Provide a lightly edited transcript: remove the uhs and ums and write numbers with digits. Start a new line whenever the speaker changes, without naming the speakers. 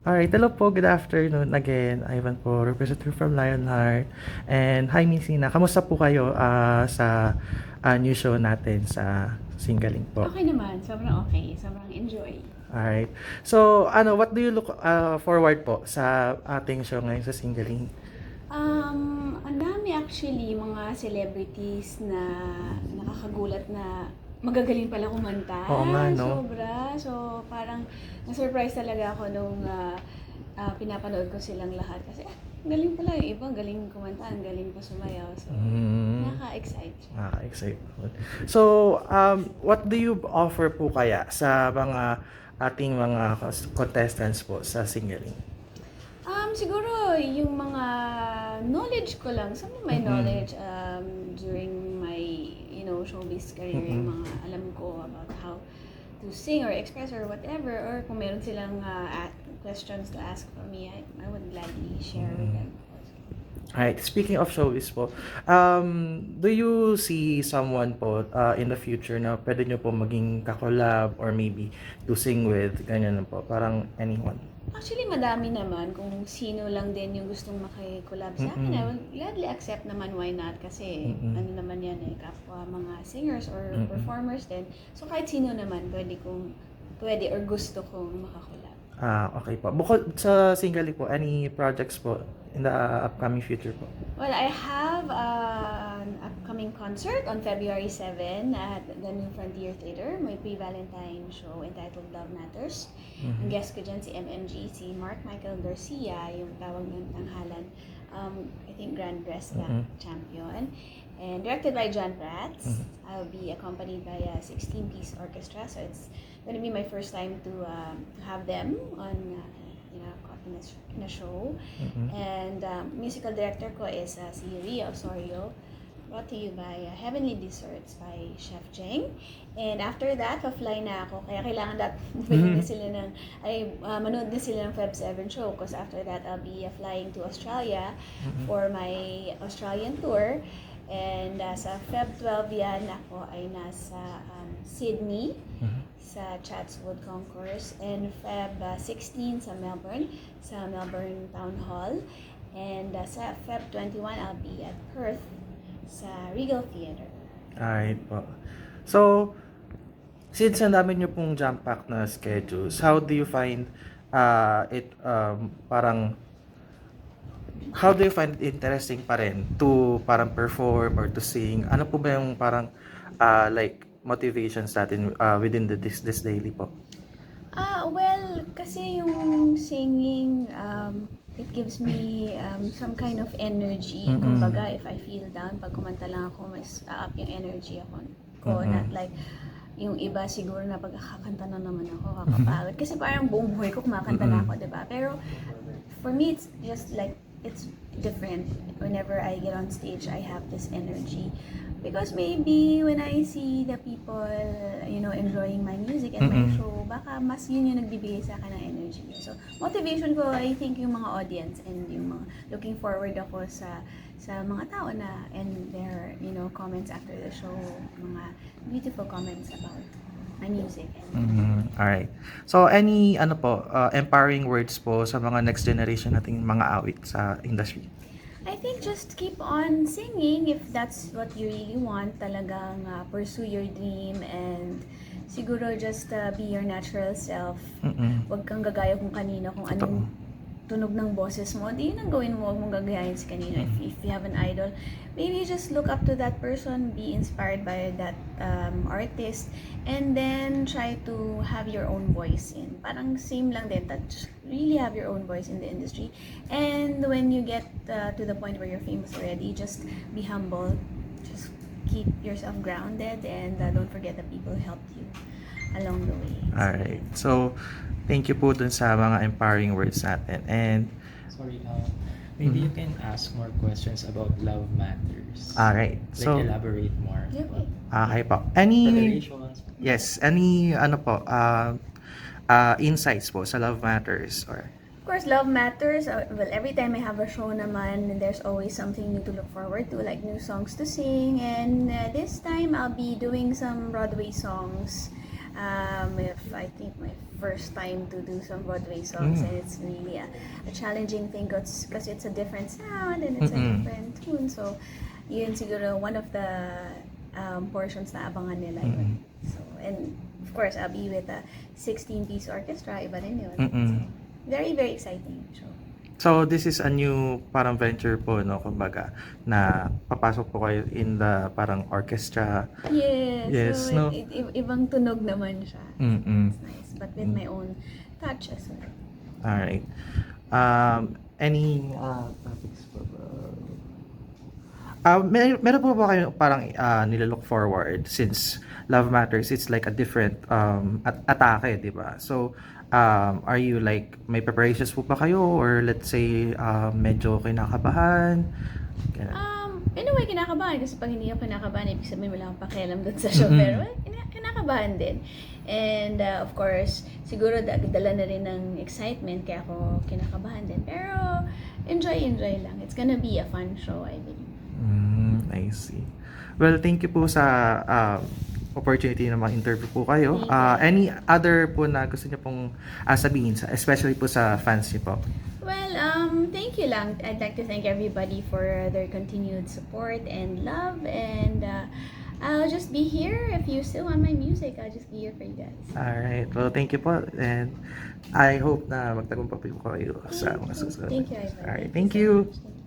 Alright, hello po, good afternoon again. Ivan po, representative from Lionheart. And hi Miss Nina, kamusta po kayo sa new show natin sa Singaling po?
Okay naman, sobrang okay, sobrang enjoy.
Alright. So, what do you look forward po sa ating show ngayon sa Singaling?
Ang dami actually mga celebrities na nakakagulat na magagaling pala kumanta.
Oo nga, no?
Sobra. So, parang na-surprise talaga ako nung pinapanood ko silang lahat. Kasi, galing pala yung iba, galing kumanta, ang galing pa sumayaw. So, nakaka-excite siya.
Excited. So, what do you offer po kaya sa mga ating mga contestants po sa Singaling?
Siguro yung mga knowledge ko lang, some of my knowledge during my, showbiz career, yung mga alam ko about how to sing or express or whatever, or kung meron silang questions to ask for me, I would gladly share with them.
Alright, speaking of showbiz po, do you see someone po in the future na pwede nyo po maging kakolab or maybe to sing with, ganyan po, parang anyone?
Actually, madami naman. Kung sino lang din yung gustong makikolab sa akin, I will gladly accept naman, why not? Kasi ano naman yan kapwa mga singers or performers din. So kahit sino naman, pwede or gusto kong makakolab.
Okay po. Bukod sa Singaling po, any projects po in the upcoming future po?
Well, I have an upcoming concert on February 7 at the New Frontier Theater, my pre-Valentine show entitled Love Matters. Ang guest ko dyan si MMG, si Mark Michael Garcia, yung tawag ng tanghalan, I think Grand Wrestling champion. And directed by John Prats. I'll be accompanied by a 16-piece orchestra, so it's going to be my first time to have them on in a show. And musical director ko is si Ria Osorio, brought to you by Heavenly Desserts by Chef Jeng. And after that, pa-fly na ako. Kaya kailangan manood na sila ng Feb 7 show. Because after that, I'll be flying to Australia for my Australian tour. And sa Feb 12 yan, ako ay nasa Sydney sa Chatswood Concourse. And Feb 16 sa Melbourne Town Hall. And sa Feb 21, I'll be at Perth sa Regal Theater.
Alright po. So, since ang dami nyo pong jam-pack na schedules, how do you find it how do you find it interesting pa rin to parang perform or to sing? Ano po ba yung parang like motivations natin within this daily po?
Well, kasi yung singing, it gives me some kind of energy. Kumbaga, if I feel down, pag kumanta lang ako, mas up yung energy ako. Not like yung iba siguro na pag kakanta na naman ako, kakapagod. Kasi parang buong buhay ko kumakanta na ako, diba? Pero for me, it's just like, it's different. Whenever I get on stage, I have this energy. Because maybe when I see the people, enjoying my music and my show, baka mas yun yung nagbibigay sa akin ng energy. So, motivation ko, I think, yung mga audience and yung mga looking forward ako sa mga tao na and their, comments after the show, mga beautiful comments about my music.
Alright. So, any empowering words po sa mga next generation nating mga awit sa industry?
I think just keep on singing if that's what you really want. Talagang pursue your dream and siguro just be your natural self. Huwag kang gagaya kung kanino, kung anong tunog ng boses mo. Di yun ang gawin mo, huwag mong gagayahin si kanino. If you have an idol, maybe just look up to that person, be inspired by that artist, and then try to have your own voice in. Parang same lang din, just really have your own voice in the industry. And when you get to the point where you're famous already, just be humble, just keep yourself grounded, and don't forget the people who helped you along the way.
Alright. So, thank you po dun sa mga empowering words natin. And,
Sorry, maybe you can ask more questions about Love Matters.
alright.
Like
So,
elaborate more.
Okay.
okay po. Any,
Preparations.
yes, any, insights po sa Love Matters or
Of course, love matters. Well, every time I have a show naman, there's always something new to look forward to, like new songs to sing. And this time, I'll be doing some Broadway songs. I think my first time to do some Broadway songs, and it's really a challenging thing because it's a different sound and it's a different tune. So, yun siguro one of the portions na abangan nila yun. So, and of course, I'll be with a 16-piece orchestra, iba rin yun. So, very, very exciting show.
So this is a new parang venture po, no, kumbaga, na papasok po kayo in the parang orchestra.
Yes, so
no?
ibang tunog naman siya. It's nice, but with my own touch as well.
Alright. Any topics pa ba? Meron po ba kayo parang nilalook forward since Love Matters, it's like a different atake, di ba? So, are you like, may preparations po ba kayo? Or let's say, medyo kinakabahan? Ganun.
In a way, kinakabahan kasi pag hindi ako kinakabahan, ibig sabihin wala akong pakialam doon sa show. Pero kinakabahan din. And of course, siguro dala na rin ng excitement kaya ako kinakabahan din. Pero enjoy lang. It's gonna be a fun show, I believe.
I see. Well, thank you po sa opportunity na ma-interview po kayo. Any other po na gusto niyo pong sabihin, especially po sa fans niyo po?
Well, thank you lang. I'd like to thank everybody for their continued support and love. And I'll just be here. If you still want my music, I'll just be here for you guys.
Alright. Well, thank you po. And I hope na magtagumpay po kayo sa mga susunod.
Thank you, Ivan.
Alright.
Thank
Thank
you so
you.
much.